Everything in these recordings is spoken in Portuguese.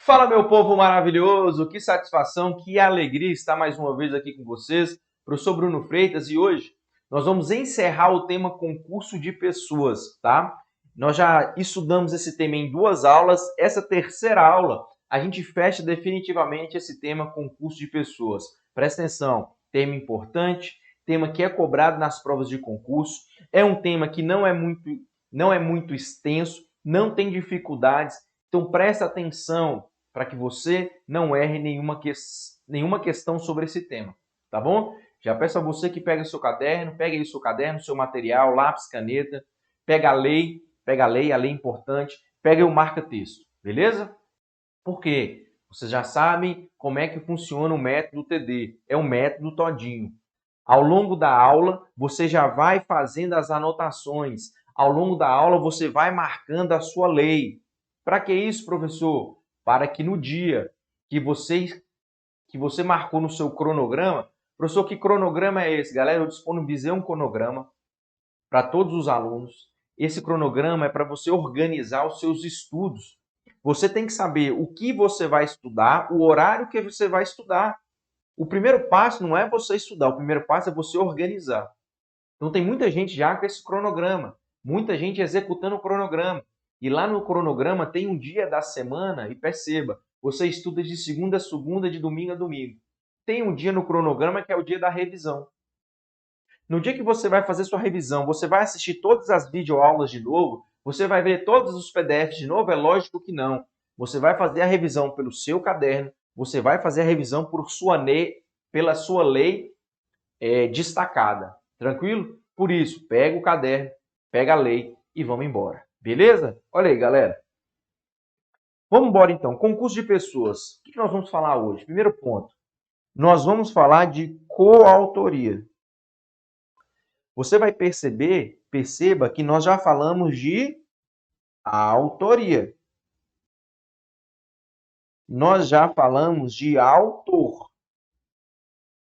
Fala, meu povo maravilhoso! Que satisfação, que alegria estar mais uma vez aqui com vocês, professor Bruno Freitas, e hoje nós vamos encerrar o tema concurso de pessoas, tá? Nós já estudamos esse tema em duas aulas, essa terceira aula a gente fecha definitivamente esse tema concurso de pessoas. Presta atenção, tema importante, tema que é cobrado nas provas de concurso, é um tema que não é muito extenso, não tem dificuldades, então presta atenção para que você não erre nenhuma questão sobre esse tema, tá bom? Já peço a você que pegue o seu caderno, pegue aí o seu caderno, seu material, lápis, caneta, pega a lei é importante, pega o marca-texto, beleza? Por quê? Vocês já sabem como é que funciona o método TD, é o método todinho. Ao longo da aula, você já vai fazendo as anotações. Ao longo da aula, você vai marcando a sua lei. Para que isso, professor? Para que no dia que você marcou no seu cronograma, professor, que cronograma é esse? Galera, eu disponibilizei um cronograma para todos os alunos. Esse cronograma é para você organizar os seus estudos. Você tem que saber o que você vai estudar, o horário que você vai estudar. O primeiro passo não é você estudar, o primeiro passo é você organizar. Então tem muita gente já com esse cronograma, muita gente executando o cronograma. E lá no cronograma tem um dia da semana, e perceba, você estuda de segunda a segunda, de domingo a domingo. Tem um dia no cronograma que é o dia da revisão. No dia que você vai fazer sua revisão, você vai assistir todas as videoaulas de novo? Você vai ver todos os PDFs de novo? É lógico que não. Você vai fazer a revisão pelo seu caderno, você vai fazer a revisão pela sua lei destacada. Tranquilo? Por isso, pega o caderno, pega a lei e vamos embora. Beleza? Olha aí, galera. Vamos embora então. Concurso de pessoas. O que nós vamos falar hoje? Primeiro ponto. Nós vamos falar de coautoria. Você vai perceba que nós já falamos de autoria. Nós já falamos de autor.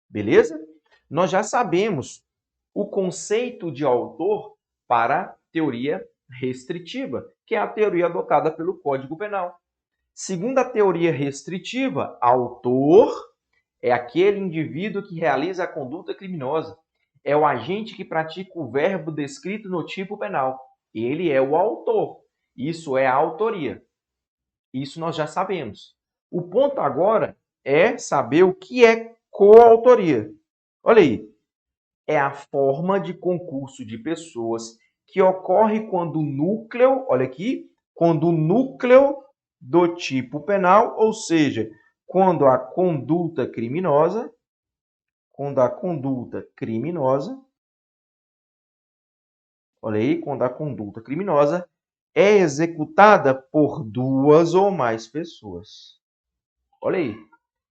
Beleza? Nós já sabemos o conceito de autor para a teoria restritiva, que é a teoria adotada pelo Código Penal. Segundo a teoria restritiva, autor é aquele indivíduo que realiza a conduta criminosa. É o agente que pratica o verbo descrito no tipo penal. Ele é o autor. Isso é a autoria. Isso nós já sabemos. O ponto agora é saber o que é coautoria. Olha aí. É a forma de concurso de pessoas que ocorre quando o núcleo, olha aqui, quando o núcleo do tipo penal, ou seja, quando a conduta criminosa, olha aí, quando a conduta criminosa é executada por duas ou mais pessoas. Olha aí.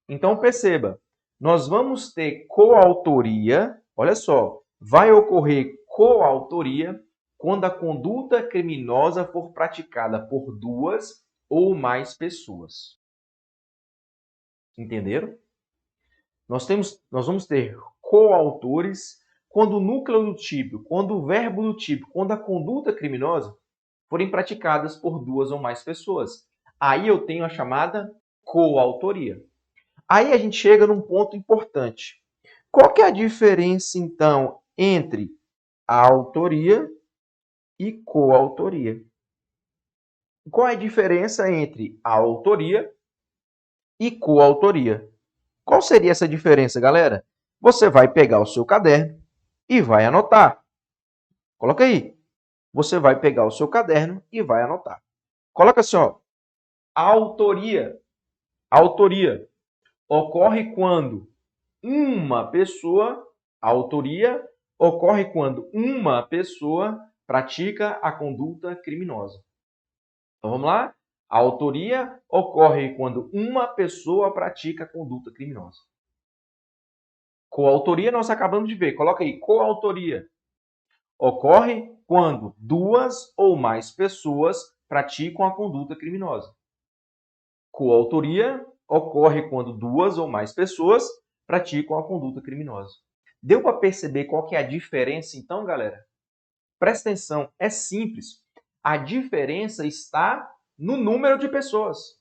Então perceba, nós vamos ter coautoria, olha só, vai ocorrer coautoria quando a conduta criminosa for praticada por duas ou mais pessoas. Entenderam? Nós vamos ter coautores quando o núcleo do tipo, quando o verbo do tipo, quando a conduta criminosa forem praticadas por duas ou mais pessoas. Aí eu tenho a chamada coautoria. Aí a gente chega num ponto importante. Qual que é a diferença, então, entre a autoria e coautoria? Qual é a diferença entre a autoria e coautoria? Qual seria essa diferença, galera? Você vai pegar o seu caderno e vai anotar. Coloca aí. Você vai pegar o seu caderno e vai anotar. Coloca assim, ó. Autoria. Autoria ocorre quando a autoria ocorre quando uma pessoa pratica a conduta criminosa. Então vamos lá? A autoria ocorre quando uma pessoa pratica a conduta criminosa. Coautoria nós acabamos de ver. Coloca aí, coautoria. Ocorre quando duas ou mais pessoas praticam a conduta criminosa. Coautoria ocorre quando duas ou mais pessoas praticam a conduta criminosa. Deu para perceber qual que é a diferença então, galera? Presta atenção, é simples. A diferença está no número de pessoas.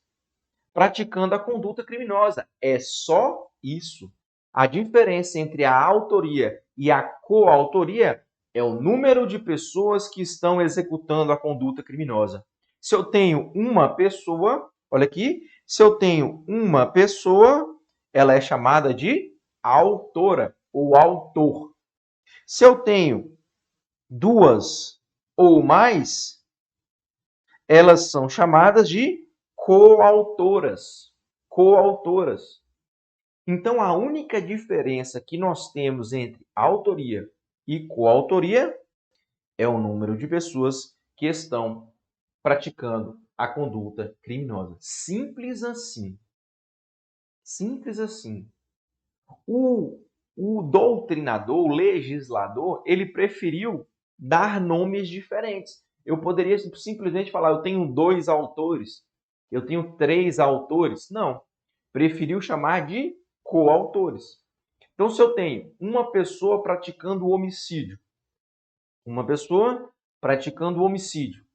praticando a conduta criminosa. É só isso. A diferença entre a autoria e a coautoria é o número de pessoas que estão executando a conduta criminosa. Se eu tenho uma pessoa, olha aqui, se eu tenho uma pessoa, ela é chamada de autora ou autor. Se eu tenho duas ou mais, elas são chamadas de coautoras. Coautoras. Então, a única diferença que nós temos entre autoria e coautoria é o número de pessoas que estão praticando a conduta criminosa. Simples assim. Simples assim. O doutrinador, o legislador, ele preferiu dar nomes diferentes. Eu poderia simplesmente falar, eu tenho 2 autores, eu tenho 3 autores. Não. Preferiu chamar de coautores. Então, se eu tenho uma pessoa praticando o homicídio,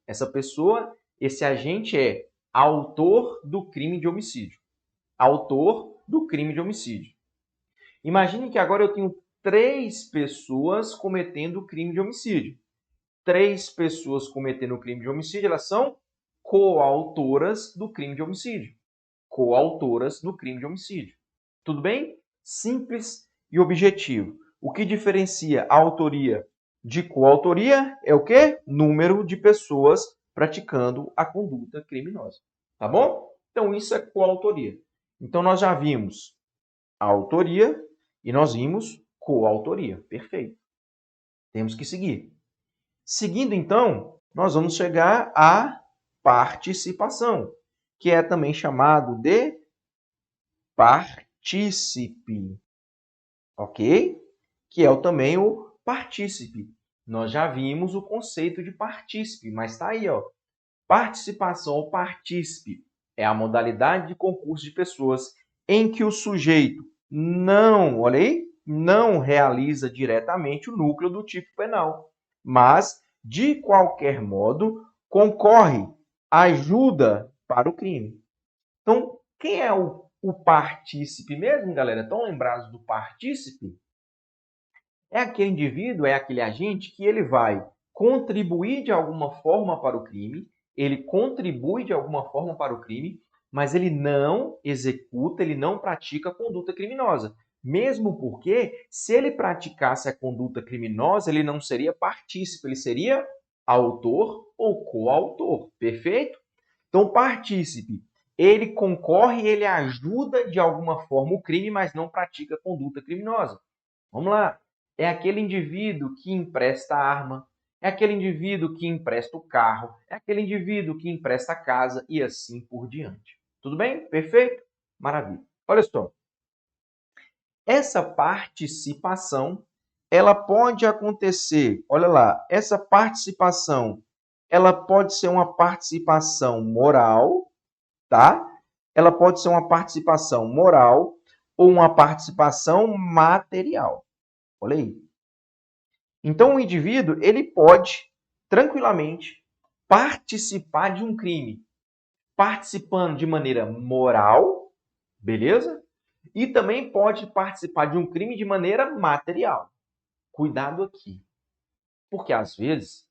essa pessoa, esse agente é autor do crime de homicídio. Autor do crime de homicídio. Imagine que agora eu tenho 3 pessoas cometendo o crime de homicídio. 3 pessoas cometendo o crime de homicídio, elas são coautoras do crime de homicídio. Coautoras do crime de homicídio. Tudo bem? Simples e objetivo. O que diferencia a autoria de coautoria é o quê? Número de pessoas praticando a conduta criminosa. Tá bom? Então, isso é coautoria. Então, nós já vimos a autoria e nós vimos coautoria. Perfeito. Temos que seguir. Seguindo, então, nós vamos chegar à participação, que é também chamado de partícipe. Ok? Que é também o partícipe. Nós já vimos o conceito de partícipe, mas está aí, ó. Participação ou partícipe é a modalidade de concurso de pessoas em que o sujeito não, olha aí, não realiza diretamente o núcleo do tipo penal, mas, de qualquer modo, concorre, ajuda para o crime. Então, quem é o partícipe mesmo, galera? Estão lembrados do partícipe? É aquele indivíduo, é aquele agente que ele vai contribuir de alguma forma para o crime, ele contribui de alguma forma para o crime, mas ele não executa, ele não pratica a conduta criminosa. Mesmo porque, se ele praticasse a conduta criminosa, ele não seria partícipe, ele seria autor ou coautor. Perfeito? Então, partícipe, ele concorre, ele ajuda de alguma forma o crime, mas não pratica a conduta criminosa. Vamos lá. É aquele indivíduo que empresta a arma, é aquele indivíduo que empresta o carro, é aquele indivíduo que empresta a casa e assim por diante. Tudo bem? Perfeito? Maravilha. Olha só. Essa participação, ela pode acontecer, olha lá, essa participação, ela pode ser uma participação moral, tá? Ela pode ser uma participação moral ou uma participação material. Olha aí. Então, o indivíduo ele pode tranquilamente participar de um crime, participando de maneira moral, beleza? E também pode participar de um crime de maneira material. Cuidado aqui, porque às vezes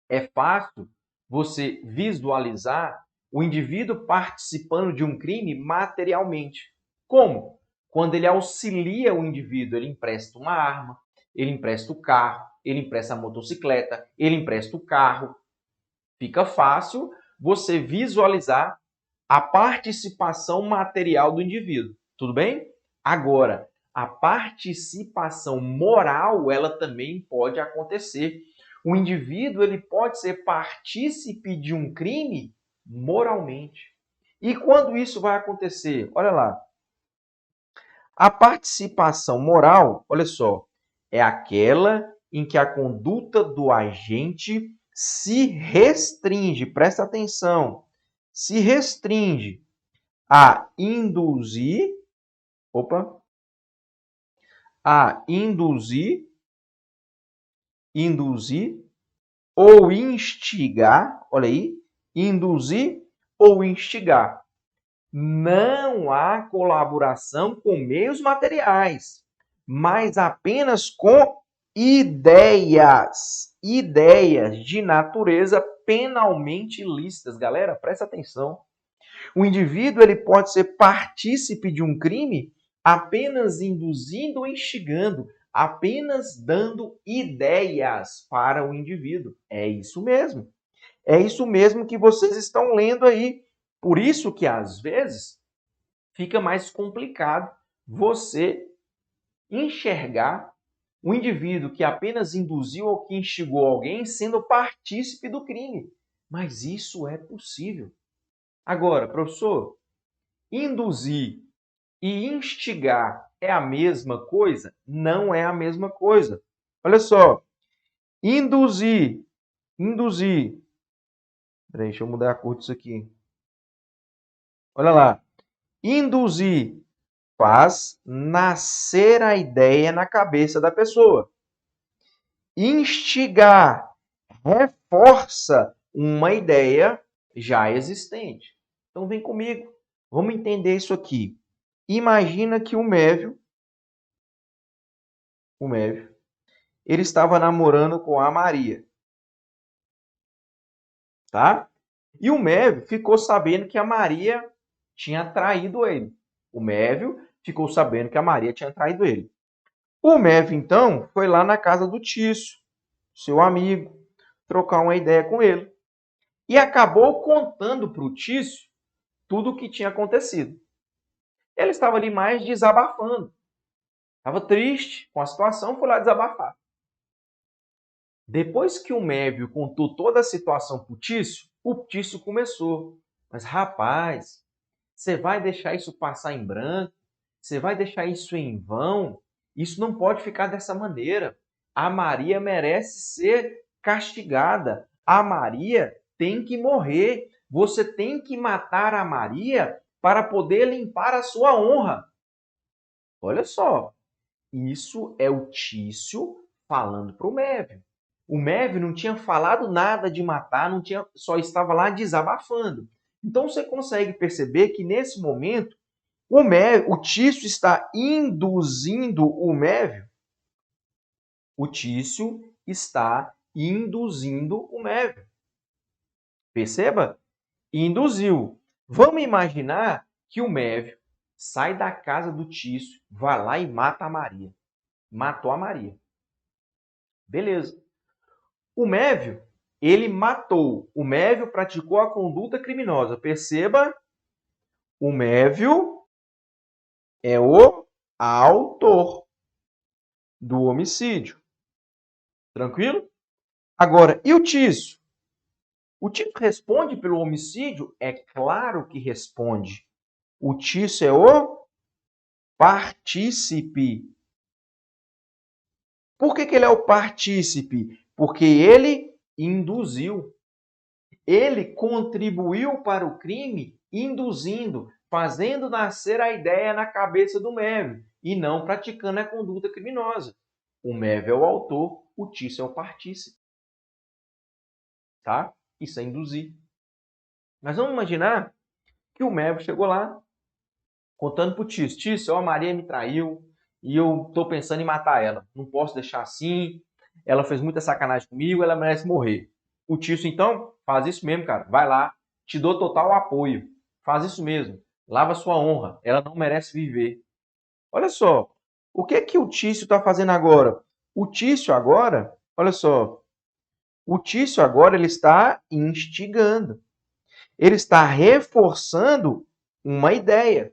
é fácil você visualizar o indivíduo participando de um crime materialmente. Como? Quando ele auxilia o indivíduo, ele empresta uma arma, ele empresta o carro, ele empresta a motocicleta, ele empresta o carro. Fica fácil você visualizar a participação material do indivíduo. Tudo bem? Agora, a participação moral, ela também pode acontecer. O indivíduo ele pode ser partícipe de um crime moralmente. E quando isso vai acontecer? Olha lá. A participação moral, olha só, é aquela em que a conduta do agente se restringe, presta atenção, se restringe a induzir, induzir ou instigar, olha aí, induzir ou instigar Não há colaboração com meios materiais, mas apenas com ideias. Ideias de natureza penalmente ilícitas. Galera, presta atenção. O indivíduo ele pode ser partícipe de um crime apenas induzindo ou instigando, apenas dando ideias para o indivíduo. É isso mesmo. É isso mesmo que vocês estão lendo aí. Por isso que, às vezes, fica mais complicado você enxergar o indivíduo que apenas induziu ou que instigou alguém sendo partícipe do crime. Mas isso é possível. Agora, professor, induzir e instigar é a mesma coisa? Não é a mesma coisa. Olha só, induzir. Peraí, deixa eu mudar a cor disso aqui. Olha lá. Induzir faz nascer a ideia na cabeça da pessoa. Instigar reforça uma ideia já existente. Então vem comigo, vamos entender isso aqui. Imagina que o Mévio, ele estava namorando com a Maria, tá? E o Mévio ficou sabendo que a Maria tinha traído ele. O Mévio ficou sabendo que a Maria tinha traído ele. O Mévio, então, foi lá na casa do Tício, seu amigo, trocar uma ideia com ele. E acabou contando para o Tício tudo o que tinha acontecido. Ele estava ali mais desabafando. Estava triste com a situação, foi lá desabafar. Depois que o Mévio contou toda a situação para o Tício começou. Mas, rapaz, você vai deixar isso passar em branco? Você vai deixar isso em vão? Isso não pode ficar dessa maneira. A Maria merece ser castigada. A Maria tem que morrer. Você tem que matar a Maria para poder limpar a sua honra. Olha só, isso é o Tício falando para o Mévio. O Mévio não tinha falado nada de matar, só estava lá desabafando. Então você consegue perceber que nesse momento o Tício está induzindo o Mévio. O Tício está induzindo o Mévio. Perceba? Induziu. Vamos imaginar que o Mévio sai da casa do Tício, vai lá e mata a Maria. Matou a Maria. Beleza. O Mévio, ele matou. O Mévio praticou a conduta criminosa. Perceba, o Mévio é o autor do homicídio. Tranquilo? Agora, e o Tício? O Tício responde pelo homicídio? É claro que responde. O Tício é o partícipe. Por que ele é o partícipe? Porque ele induziu. Ele contribuiu para o crime induzindo, fazendo nascer a ideia na cabeça do Mévio e não praticando a conduta criminosa. O Mévio é o autor, o Tício é o partícipe. Tá? Isso é induzir. Mas vamos imaginar que o Mévio chegou lá contando para o Tício. Tício, a Maria me traiu e eu estou pensando em matar ela. Não posso deixar assim. Ela fez muita sacanagem comigo, ela merece morrer. O Tício, então, faz isso mesmo, cara. Vai lá, te dou total apoio. Faz isso mesmo. Lava sua honra. Ela não merece viver. Olha só, o que é que o Tício está fazendo agora? O Tício agora, olha só, o Tício agora ele está instigando. Ele está reforçando uma ideia.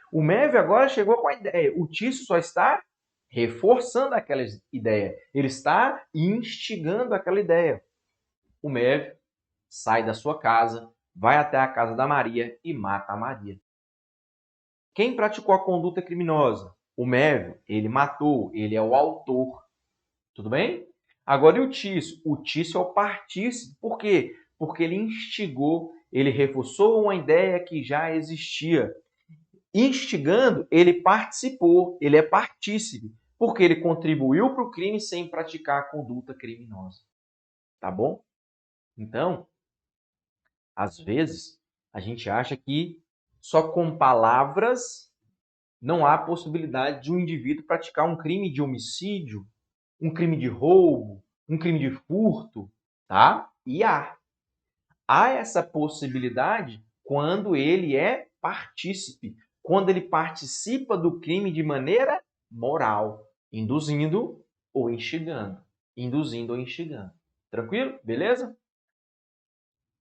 O Mévio agora chegou com a ideia. O Tício só está reforçando aquela ideia. Ele está instigando aquela ideia. O Mévio sai da sua casa, vai até a casa da Maria e mata a Maria. Quem praticou a conduta criminosa? O Mévio, ele matou, ele é o autor. Tudo bem? Agora e o Tício? O Tício é o partícipe. Por quê? Porque ele instigou, ele reforçou uma ideia que já existia. Instigando, ele participou, ele é partícipe, porque ele contribuiu para o crime sem praticar a conduta criminosa. Tá bom? Então, às vezes, a gente acha que Só com palavras não há possibilidade de um indivíduo praticar um crime de homicídio, um crime de roubo, um crime de furto, tá? E há essa possibilidade quando ele é partícipe, quando ele participa do crime de maneira moral, induzindo ou instigando. Induzindo ou instigando. Tranquilo? Beleza?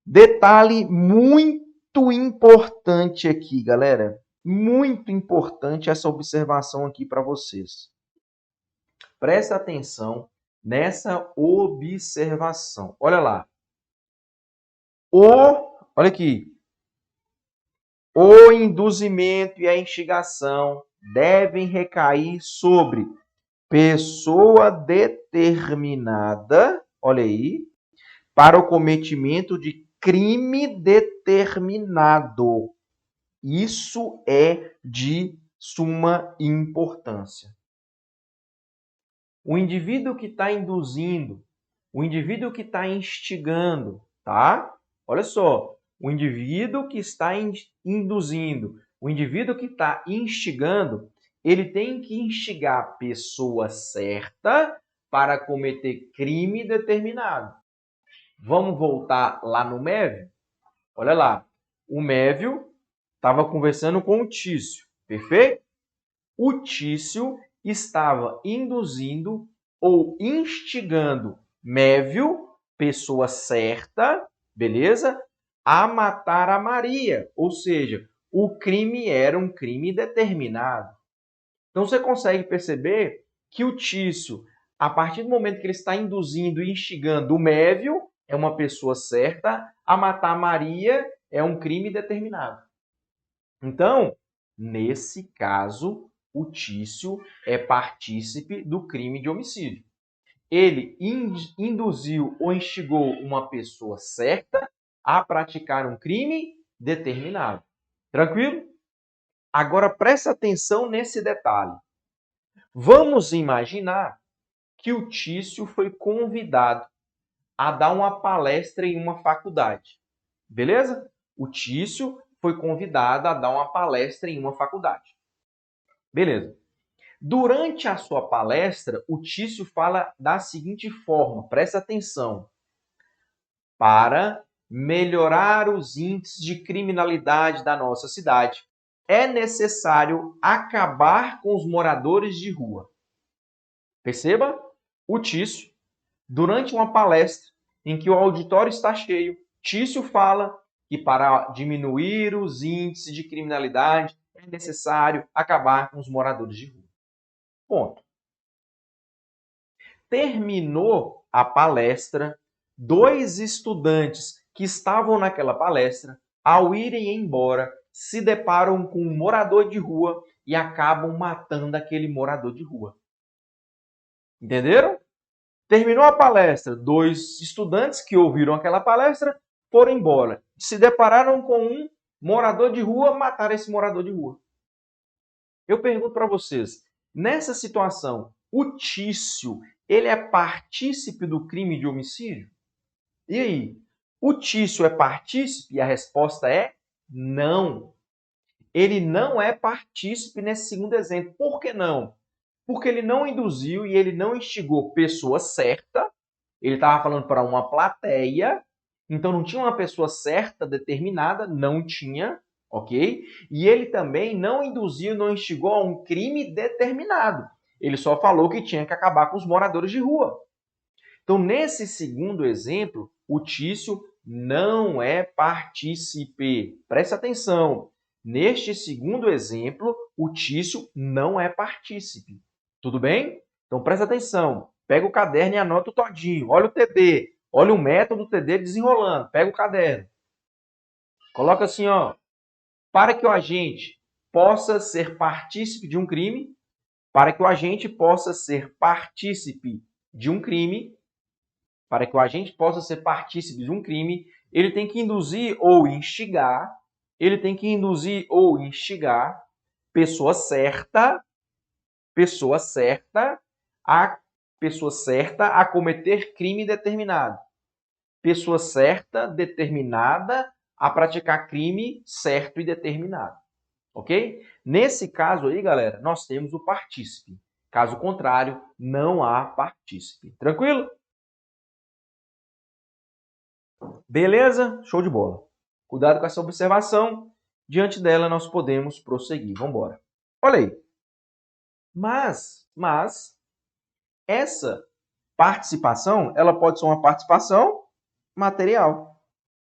Detalhe muito importante aqui, galera. Muito importante essa observação aqui para vocês. Presta atenção nessa observação. Olha lá. Olha aqui. O induzimento e a instigação devem recair sobre pessoa determinada, olha aí, para o cometimento de crime determinado. Isso é de suma importância. O indivíduo que está induzindo, o indivíduo que está instigando, tá? Olha só, o indivíduo que está induzindo, o indivíduo que está instigando, ele tem que instigar a pessoa certa para cometer crime determinado. Vamos voltar lá no Mévio? Olha lá, o Mévio estava conversando com o Tício, perfeito? O Tício estava induzindo ou instigando Mévio, pessoa certa, beleza? A matar a Maria, ou seja, o crime era um crime determinado. Então você consegue perceber que o Tício, a partir do momento que ele está induzindo e instigando o Mévio, é uma pessoa certa, a matar a Maria é um crime determinado. Então, nesse caso, o Tício é partícipe do crime de homicídio. Ele induziu ou instigou uma pessoa certa a praticar um crime determinado. Tranquilo? Agora presta atenção nesse detalhe. Vamos imaginar que o Tício foi convidado a dar uma palestra em uma faculdade. Beleza? O Tício foi convidado a dar uma palestra em uma faculdade. Beleza. Durante a sua palestra, o Tício fala da seguinte forma, presta atenção. Para melhorar os índices de criminalidade da nossa cidade, é necessário acabar com os moradores de rua. Perceba? O Tício, durante uma palestra em que o auditório está cheio, Tício fala que para diminuir os índices de criminalidade é necessário acabar com os moradores de rua. Ponto. Terminou a palestra, dois estudantes que estavam naquela palestra, ao irem embora, se deparam com um morador de rua e acabam matando aquele morador de rua. Entenderam? Terminou a palestra, dois estudantes que ouviram aquela palestra foram embora. Se depararam com um morador de rua, mataram esse morador de rua. Eu pergunto para vocês, nessa situação, o Tício, ele é partícipe do crime de homicídio? E aí? O Tício é partícipe? E a resposta é não. Ele não é partícipe nesse segundo exemplo. Por que não? Porque ele não induziu e ele não instigou pessoa certa. Ele estava falando para uma plateia, então não tinha uma pessoa certa, determinada, não tinha, ok? E ele também não induziu, não instigou a um crime determinado. Ele só falou que tinha que acabar com os moradores de rua. Então, nesse segundo exemplo, o Tício não é partícipe. Presta atenção. Neste segundo exemplo, o Tício não é partícipe. Tudo bem? Então, presta atenção. Pega o caderno e anota o todinho. Olha o TD. Olha o método TD desenrolando. Pega o caderno. Coloca assim, ó. Para que o agente possa ser partícipe de um crime, para que o agente possa ser partícipe de um crime, para que o agente possa ser partícipe de um crime, ele tem que induzir ou instigar, pessoa certa a cometer crime determinado. Pessoa certa, determinada a praticar crime certo e determinado. Ok? Nesse caso aí, galera, nós temos o partícipe. Caso contrário, não há partícipe. Tranquilo? Beleza? Show de bola. Cuidado com essa observação. Diante dela, nós podemos prosseguir. Vamos embora. Olha aí. Mas essa participação, ela pode ser uma participação material.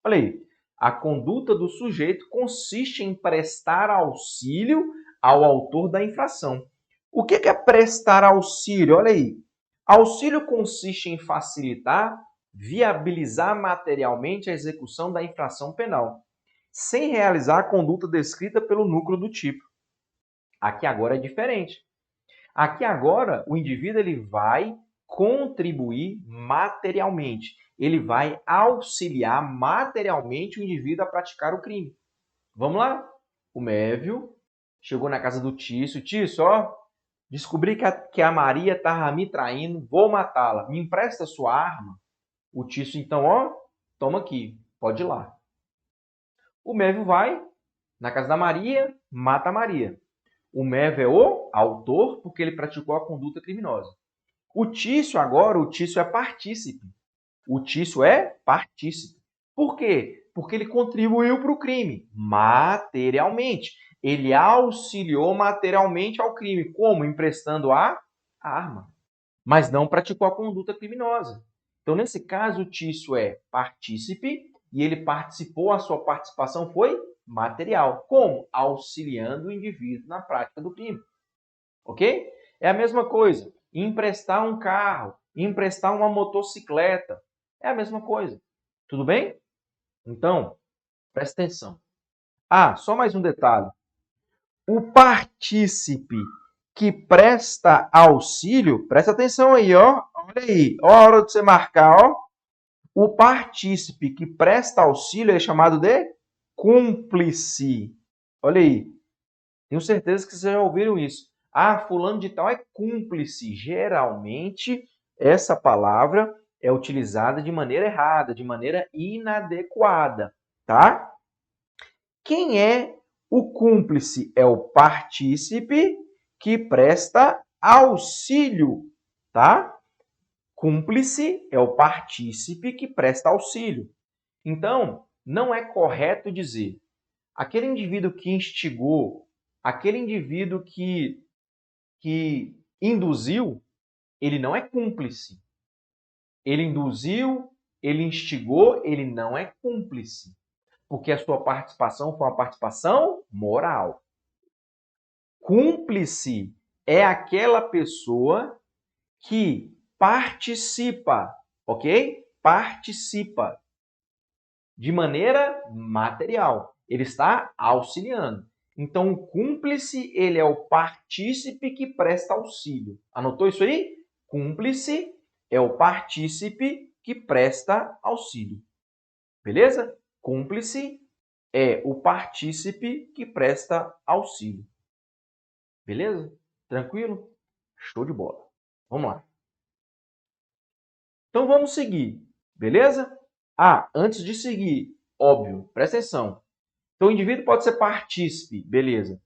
Olha aí. A conduta do sujeito consiste em prestar auxílio ao autor da infração. O que é prestar auxílio? Olha aí. Auxílio consiste em facilitar, viabilizar materialmente a execução da infração penal, sem realizar a conduta descrita pelo núcleo do tipo. Aqui agora é diferente. Aqui agora o indivíduo ele vai contribuir materialmente. Ele vai auxiliar materialmente o indivíduo a praticar o crime. Vamos lá? O Mévio chegou na casa do Tício. Tício, ó, descobri que a Maria estava me traindo, vou matá-la. Me empresta sua arma? O Tício, então, ó, toma aqui, pode ir lá. O Mévio vai na casa da Maria, mata a Maria. O Mévio é o autor porque ele praticou a conduta criminosa. O Tício agora, o Tício é partícipe. O Tício é partícipe. Por quê? Porque ele contribuiu para o crime materialmente. Ele auxiliou materialmente ao crime. Como? Emprestando a arma. Mas não praticou a conduta criminosa. Então, nesse caso, o Tício é partícipe e ele participou, a sua participação foi material. Como? Auxiliando o indivíduo na prática do crime. Ok? É a mesma coisa. Emprestar um carro, emprestar uma motocicleta. É a mesma coisa. Tudo bem? Então, presta atenção. Ah, só mais um detalhe. O partícipe que presta auxílio, presta atenção aí, ó. Olha aí, ó a hora de você marcar, ó. O partícipe que presta auxílio é chamado de cúmplice. Olha aí. Tenho certeza que vocês já ouviram isso. Ah, fulano de tal é cúmplice. Geralmente, essa palavra é utilizada de maneira errada, de maneira inadequada, tá? Quem é o cúmplice? É o partícipe que presta auxílio, tá? Cúmplice é o partícipe que presta auxílio. Então, não é correto dizer aquele indivíduo que instigou, aquele indivíduo que induziu, ele não é cúmplice. Ele induziu, ele instigou, ele não é cúmplice. Porque a sua participação foi uma participação moral. Cúmplice é aquela pessoa que participa, ok? Participa de maneira material. Ele está auxiliando. Então, o cúmplice, ele é o partícipe que presta auxílio. Anotou isso aí? Cúmplice é o partícipe que presta auxílio. Beleza? Cúmplice é o partícipe que presta auxílio. Beleza? Tranquilo? Show de bola. Vamos lá. Então, vamos seguir. Beleza? Ah, antes de seguir, óbvio, presta atenção. Então, o indivíduo pode ser partícipe, beleza.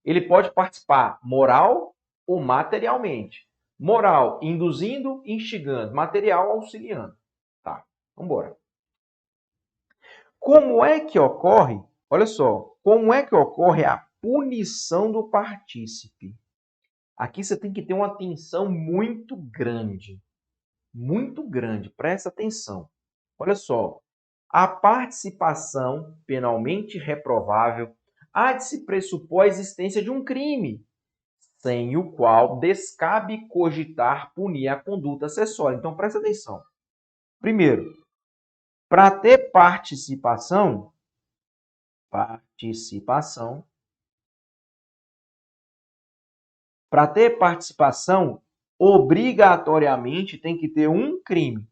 Ele pode participar moral ou materialmente. Moral, induzindo, instigando. Material, auxiliando. Tá, vamos embora. Como é que ocorre, olha só, como é que ocorre a punição do partícipe? Aqui você tem que ter uma atenção muito grande. Muito grande, presta atenção. Olha só, a participação penalmente reprovável há de se pressupor a existência de um crime, sem o qual descabe cogitar punir a conduta acessória. Então, presta atenção. Primeiro, para ter participação, para ter participação, obrigatoriamente tem que ter um crime.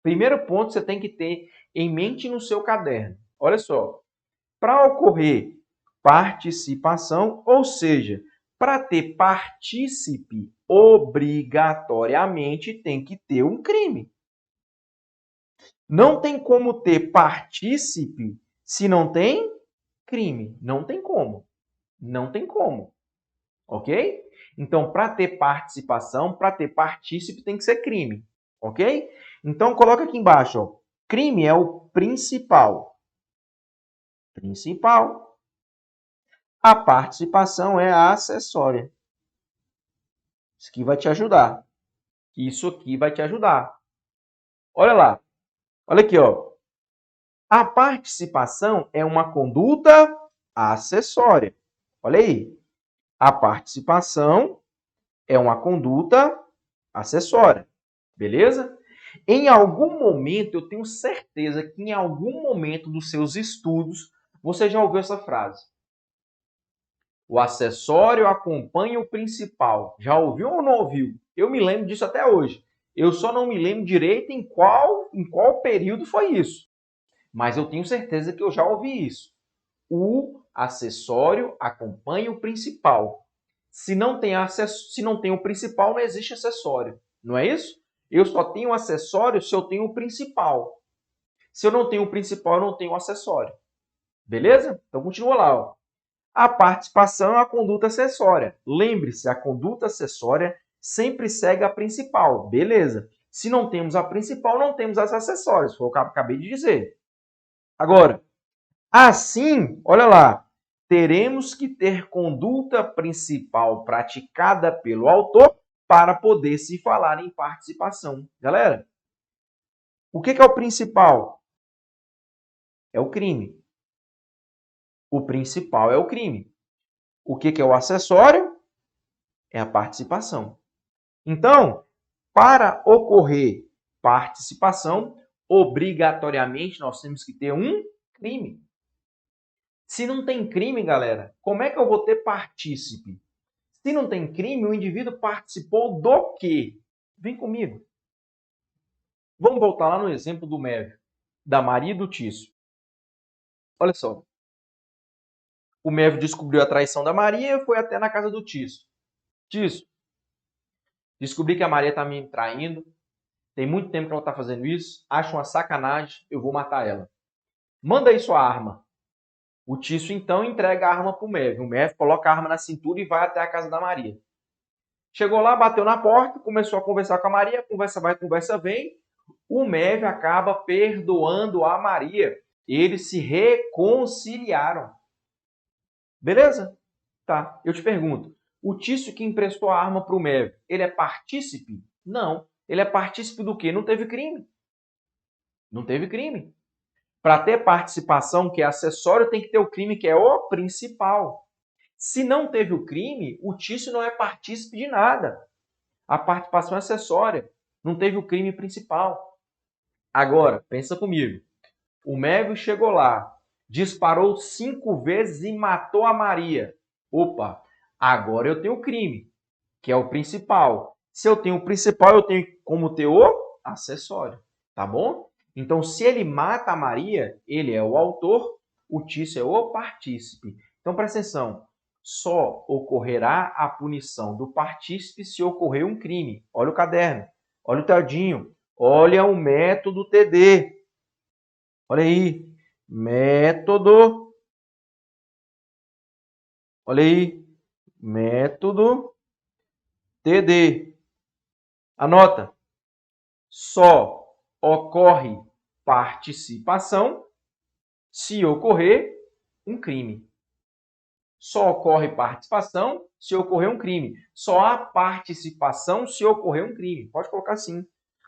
Primeiro ponto você tem que ter em mente no seu caderno. Olha só, para ocorrer participação, ou seja, para ter partícipe, obrigatoriamente tem que ter um crime. Não tem como ter partícipe se não tem crime. Não tem como. Não tem como. Ok? Então, para ter participação, para ter partícipe, tem que ser crime. Ok? Então, coloca aqui embaixo. Ó. Crime é o principal. Principal. A participação é a acessória. Isso aqui vai te ajudar. Isso aqui vai te ajudar. Olha lá. Olha aqui, ó. A participação é uma conduta acessória. Olha aí. A participação é uma conduta acessória. Beleza? Em algum momento, eu tenho certeza que em algum momento dos seus estudos, você já ouviu essa frase. O acessório acompanha o principal. Já ouviu ou não ouviu? Eu me lembro disso até hoje. Eu só não me lembro direito em qual período foi isso. Mas eu tenho certeza que eu já ouvi isso. O acessório acompanha o principal. Se não tem o principal, não existe acessório. Não é isso? Eu só tenho acessório se eu tenho o principal. Se eu não tenho o principal, eu não tenho o acessório. Beleza? Então continua lá. Ó. A participação é a conduta acessória. Lembre-se, a conduta acessória sempre segue a principal. Beleza. Se não temos a principal, não temos as acessórias. Foi o que eu acabei de dizer. Agora, assim, olha lá, teremos que ter conduta principal praticada pelo autor para poder se falar em participação. Galera, o que é o principal? É o crime. O principal é o crime. O que é o acessório? É a participação. Então, para ocorrer participação, obrigatoriamente nós temos que ter um crime. Se não tem crime, galera, como é que eu vou ter partícipe? Se não tem crime, o indivíduo participou do quê? Vem comigo. Vamos voltar lá no exemplo do Mévio, da Maria e do Tício. Olha só. O Mévio descobriu a traição da Maria e foi até na casa do Tício. Tício, descobri que a Maria está me traindo. Tem muito tempo que ela está fazendo isso. Acho uma sacanagem. Eu vou matar ela. Manda aí sua arma. O Tício, então, entrega a arma para o Mévio. O Mévio coloca a arma na cintura e vai até a casa da Maria. Chegou lá, bateu na porta, começou a conversar com a Maria. Conversa vai, conversa vem. O Mévio acaba perdoando a Maria. Eles se reconciliaram. Beleza? Tá. Eu te pergunto. O Tício que emprestou a arma para o Mévio, ele é partícipe? Não. Ele é partícipe do quê? Não teve crime. Não teve crime. Para ter participação, que é acessório, tem que ter o crime, que é o principal. Se não teve o crime, o Tício não é partícipe de nada. A participação é acessória. Não teve o crime principal. Agora, pensa comigo. O Mévio chegou lá, disparou 5 vezes e matou a Maria. Opa, agora eu tenho o crime, que é o principal. Se eu tenho o principal, eu tenho como ter o acessório. Tá bom? Então, se ele mata a Maria, ele é o autor, o Tício é o partícipe. Então, presta atenção. Só ocorrerá a punição do partícipe se ocorrer um crime. Olha o caderno, olha o tadinho, olha o método TD. Olha aí, método. Olha aí, método TD. Anota. Só ocorre participação se ocorrer um crime. Só ocorre participação se ocorrer um crime. Só há participação se ocorrer um crime. Pode colocar assim.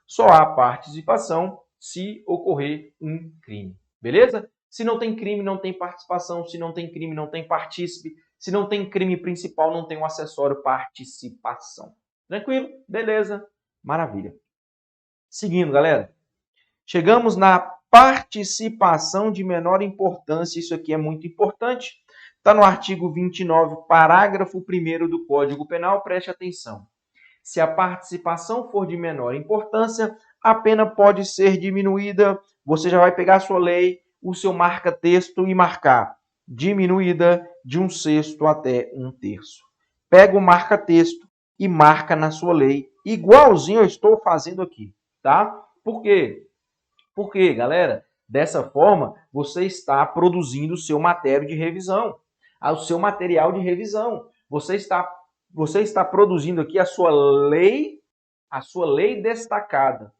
Só há participação se ocorrer um crime. Beleza? Se não tem crime, não tem participação. Se não tem crime, não tem partícipe. Se não tem crime principal, não tem um acessório participação. Tranquilo? Beleza? Maravilha. Seguindo, galera. Chegamos na participação de menor importância. Isso aqui é muito importante. Está no artigo 29, parágrafo 1º do Código Penal. Preste atenção. Se a participação for de menor importância, a pena pode ser diminuída. Você já vai pegar a sua lei, o seu marca-texto e marcar diminuída de 1/6 até 1/3. Pega o marca-texto e marca na sua lei, igualzinho eu estou fazendo aqui, tá? Por quê? Por quê, galera? Dessa forma, você está produzindo o seu material de revisão, o seu material de revisão. Você está produzindo aqui a sua lei destacada.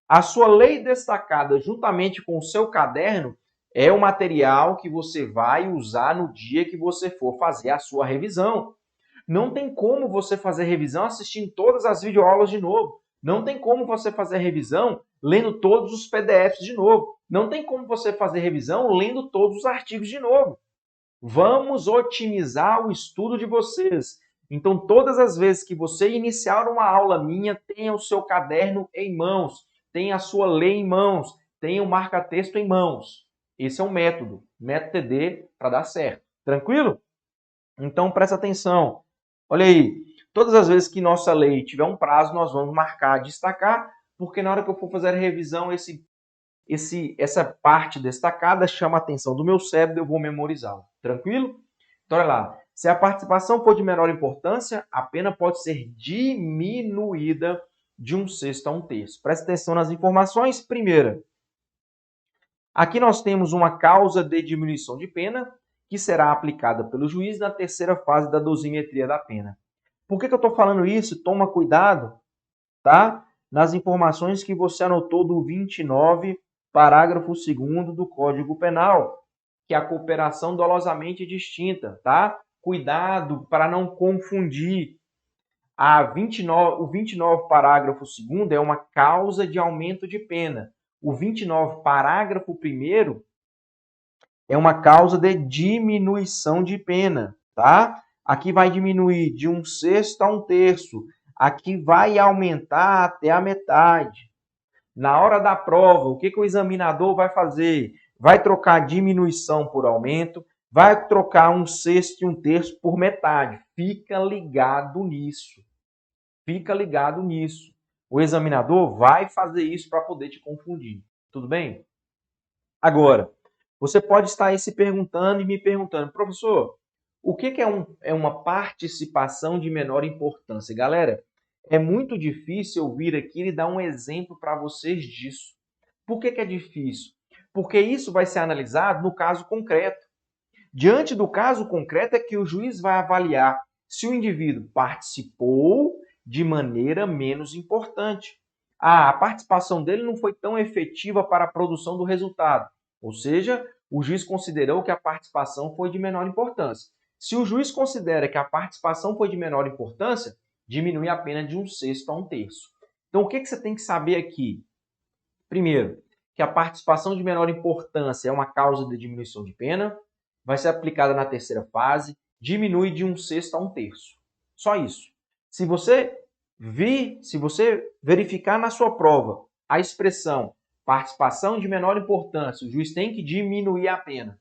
A sua lei destacada, juntamente com o seu caderno, é o material que você vai usar no dia que você for fazer a sua revisão. Não tem como você fazer revisão assistindo todas as videoaulas de novo. Não tem como você fazer revisão lendo todos os PDFs de novo. Não tem como você fazer revisão lendo todos os artigos de novo. Vamos otimizar o estudo de vocês. Então, todas as vezes que você iniciar uma aula minha, tenha o seu caderno em mãos, tenha a sua lei em mãos, tenha o marca-texto em mãos. Esse é o método TD para dar certo. Tranquilo? Então, presta atenção. Olha aí, todas as vezes que nossa lei tiver um prazo, nós vamos marcar, destacar, porque na hora que eu for fazer a revisão, essa parte destacada chama a atenção do meu cérebro, eu vou memorizá-la. Tranquilo? Então, olha lá. Se a participação for de menor importância, a pena pode ser diminuída de 1/6 a 1/3. Presta atenção nas informações. Primeira, aqui nós temos uma causa de diminuição de pena que será aplicada pelo juiz na terceira fase da dosimetria da pena. Por que eu estou falando isso? Toma cuidado, tá? Nas informações que você anotou do 29, parágrafo 2º do Código Penal, que é a cooperação dolosamente distinta, tá? Cuidado para não confundir. O 29, parágrafo 2º é uma causa de aumento de pena. O 29, parágrafo 1º é uma causa de diminuição de pena, tá? Aqui vai diminuir de 1/6 a 1/3. Aqui vai aumentar até a metade. Na hora da prova, o que o examinador vai fazer? Vai trocar diminuição por aumento, vai trocar 1/6 e 1/3 por metade. Fica ligado nisso. Fica ligado nisso. O examinador vai fazer isso para poder te confundir. Tudo bem? Agora, você pode estar aí se perguntando e me perguntando, professor, o que é uma participação de menor importância? Galera, é muito difícil eu vir aqui e dar um exemplo para vocês disso. Por que é difícil? Porque isso vai ser analisado no caso concreto. Diante do caso concreto é que o juiz vai avaliar se o indivíduo participou de maneira menos importante. A participação dele não foi tão efetiva para a produção do resultado. Ou seja, o juiz considerou que a participação foi de menor importância. Se o juiz considera que a participação foi de menor importância, diminui a pena de 1/6 a 1/3. Então, o que você tem que saber aqui? Primeiro, que a participação de menor importância é uma causa de diminuição de pena, vai ser aplicada na terceira fase, diminui de 1/6 a 1/3. Só isso. Se você verificar na sua prova a expressão participação de menor importância, o juiz tem que diminuir a pena.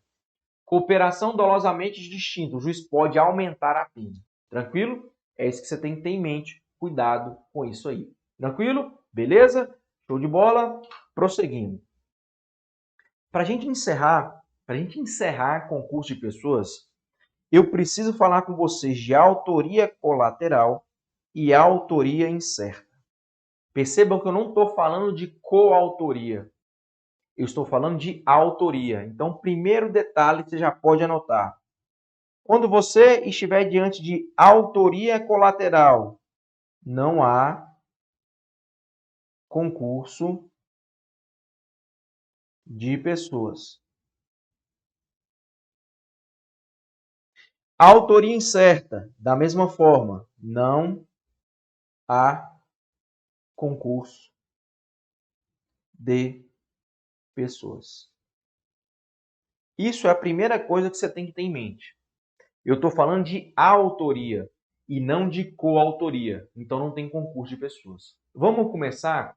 Cooperação dolosamente distinta, o juiz pode aumentar a pena. Tranquilo? É isso que você tem que ter em mente. Cuidado com isso aí. Tranquilo? Beleza? Show de bola? Prosseguindo. Para a gente encerrar concurso de pessoas, eu preciso falar com vocês de autoria colateral e autoria incerta. Percebam que eu não estou falando de coautoria. Eu estou falando de autoria. Então, primeiro detalhe, você já pode anotar. Quando você estiver diante de autoria colateral, não há concurso de pessoas. Autoria incerta, da mesma forma, não há concurso de pessoas. Isso é a primeira coisa que você tem que ter em mente. Eu estou falando de autoria e não de coautoria. Então não tem concurso de pessoas. Vamos começar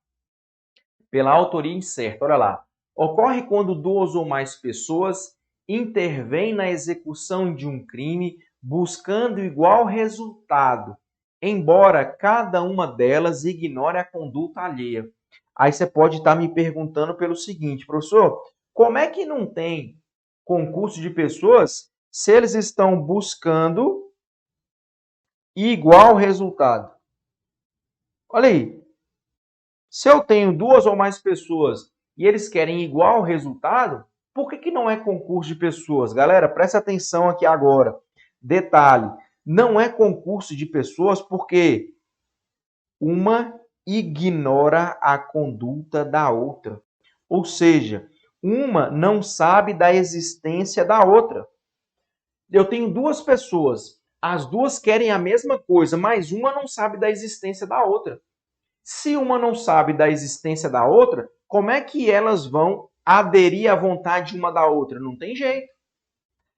pela autoria incerta. Olha lá. Ocorre quando duas ou mais pessoas intervêm na execução de um crime buscando igual resultado, embora cada uma delas ignore a conduta alheia. Aí você pode estar me perguntando pelo seguinte, professor, como é que não tem concurso de pessoas se eles estão buscando igual resultado? Olha aí, se eu tenho duas ou mais pessoas e eles querem igual resultado, por que não é concurso de pessoas? Galera, presta atenção aqui agora. Detalhe, não é concurso de pessoas porque uma ignora a conduta da outra. Ou seja, uma não sabe da existência da outra. Eu tenho duas pessoas, as duas querem a mesma coisa, mas uma não sabe da existência da outra. Se uma não sabe da existência da outra, como é que elas vão aderir à vontade uma da outra? Não tem jeito.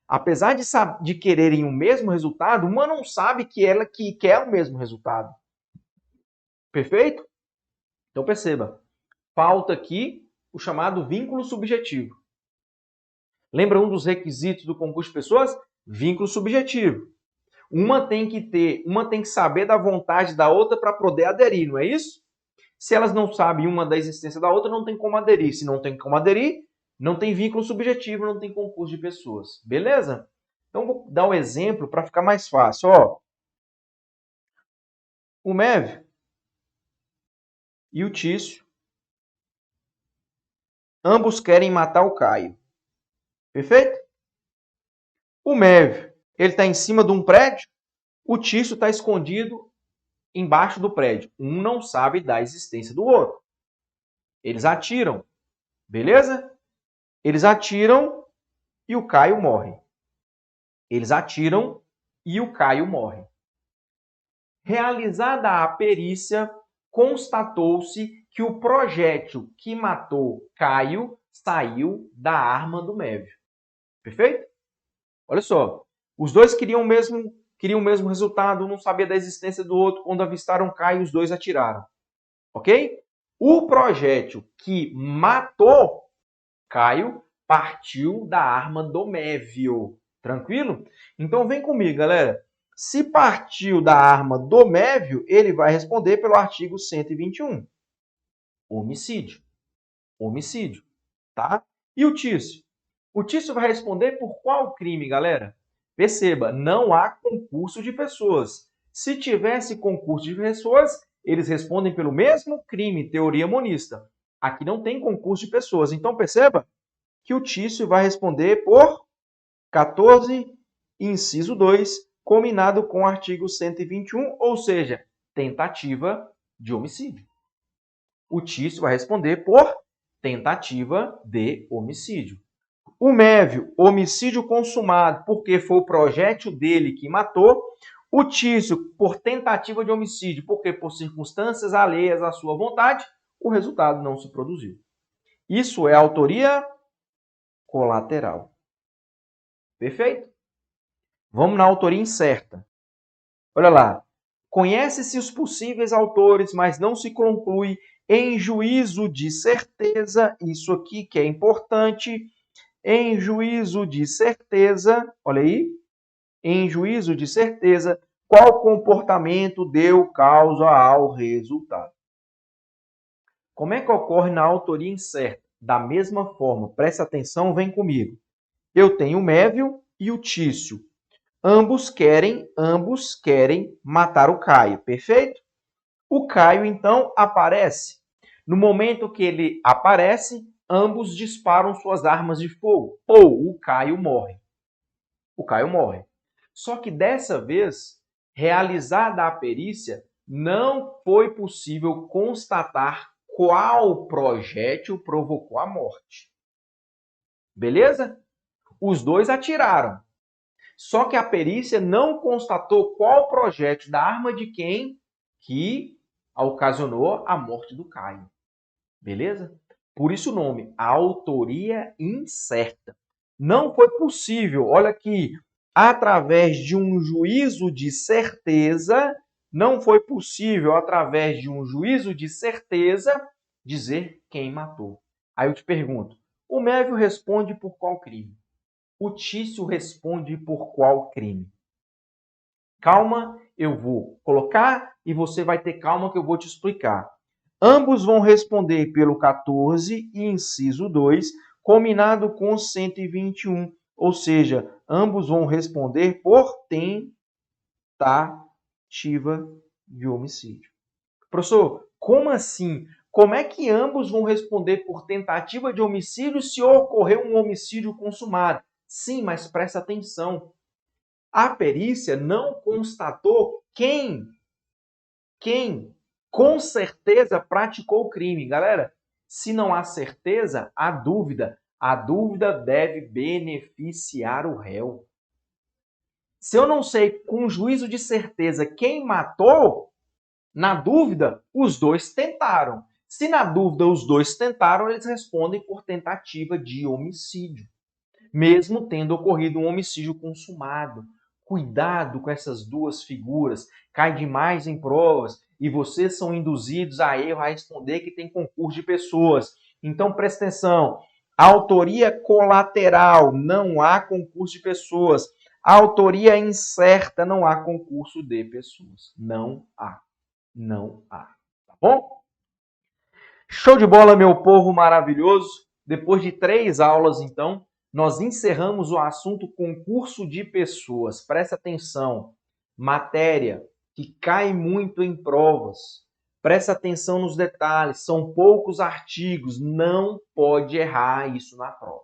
Apesar de quererem o mesmo resultado, uma não sabe que ela que quer o mesmo resultado. Perfeito? Então perceba, falta aqui o chamado vínculo subjetivo. Lembra um dos requisitos do concurso de pessoas? Vínculo subjetivo. Uma tem que saber da vontade da outra para poder aderir, não é isso? Se elas não sabem uma da existência da outra, não tem como aderir. Se não tem como aderir, não tem vínculo subjetivo, não tem concurso de pessoas. Beleza? Então, vou dar um exemplo para ficar mais fácil. Ó, o Mévio e o Tício, ambos querem matar o Caio. Perfeito? O Mévio, ele está em cima de um prédio, o Tício está escondido embaixo do prédio. Um não sabe da existência do outro. Eles atiram. Beleza? Eles atiram e o Caio morre. Eles atiram e o Caio morre. Realizada a perícia, constatou-se que o projétil que matou Caio saiu da arma do Mévio. Perfeito? Olha só, os dois queriam o mesmo resultado, um não sabia da existência do outro. Quando avistaram Caio, os dois atiraram. Ok? O projétil que matou Caio partiu da arma do Mévio. Tranquilo? Então vem comigo, galera. Se partiu da arma do Mévio, ele vai responder pelo artigo 121. Homicídio. Homicídio. Tá? E o Tício? O Tício vai responder por qual crime, galera? Perceba, não há concurso de pessoas. Se tivesse concurso de pessoas, eles respondem pelo mesmo crime, teoria monista. Aqui não tem concurso de pessoas. Então, perceba que o Tício vai responder por 14, inciso 2, combinado com o artigo 121, ou seja, tentativa de homicídio. O Tício vai responder por tentativa de homicídio. O Mévio, homicídio consumado, porque foi o projétil dele que matou. O Tício, por tentativa de homicídio, porque por circunstâncias alheias à sua vontade, o resultado não se produziu. Isso é autoria colateral. Perfeito? Vamos na autoria incerta. Olha lá. Conhece-se os possíveis autores, mas não se conclui em juízo de certeza. Isso aqui que é importante. Em juízo de certeza, olha aí. Em juízo de certeza, qual comportamento deu causa ao resultado. Como é que ocorre na autoria incerta? Da mesma forma, presta atenção, vem comigo. Eu tenho o Mévio e o Tício. Ambos querem matar o Caio, perfeito? O Caio, então, aparece. No momento que ele aparece, ambos disparam suas armas de fogo. Ou o Caio morre. O Caio morre. Só que dessa vez, realizada a perícia, não foi possível constatar qual projétil provocou a morte. Beleza? Os dois atiraram. Só que a perícia não constatou qual projétil da arma de quem que ocasionou a morte do Caio. Beleza? Por isso o nome, autoria incerta. Não foi possível, olha aqui, através de um juízo de certeza, não foi possível, através de um juízo de certeza, dizer quem matou. Aí eu te pergunto, o Mévio responde por qual crime? O Tício responde por qual crime? Calma, eu vou colocar e você vai ter calma que eu vou te explicar. Ambos vão responder pelo 14 e inciso 2, combinado com 121. Ou seja, ambos vão responder por tentativa de homicídio. Professor, como assim? Como é que ambos vão responder por tentativa de homicídio se ocorreu um homicídio consumado? Sim, mas presta atenção. A perícia não constatou quem com certeza praticou o crime. Galera, se não há certeza, há dúvida. A dúvida deve beneficiar o réu. Se eu não sei com juízo de certeza quem matou, na dúvida, os dois tentaram. Se na dúvida os dois tentaram, eles respondem por tentativa de homicídio, mesmo tendo ocorrido um homicídio consumado. Cuidado com essas duas figuras, cai demais em provas e vocês são induzidos a erro, a responder que tem concurso de pessoas. Então presta atenção, autoria colateral, não há concurso de pessoas. Autoria incerta, não há concurso de pessoas. Não há. Não há. Tá bom? Show de bola, meu povo maravilhoso. Depois de 3 aulas, então, nós encerramos o assunto concurso de pessoas. Presta atenção. Matéria que cai muito em provas. Presta atenção nos detalhes. São poucos artigos. Não pode errar isso na prova.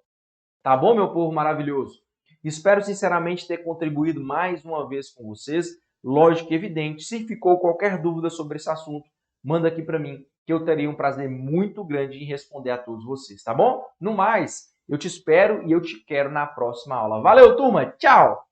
Tá bom, meu povo maravilhoso? Espero sinceramente ter contribuído mais uma vez com vocês. Lógico e evidente, se ficou qualquer dúvida sobre esse assunto, manda aqui para mim, que eu teria um prazer muito grande em responder a todos vocês, tá bom? No mais, eu te espero e eu te quero na próxima aula. Valeu, turma! Tchau!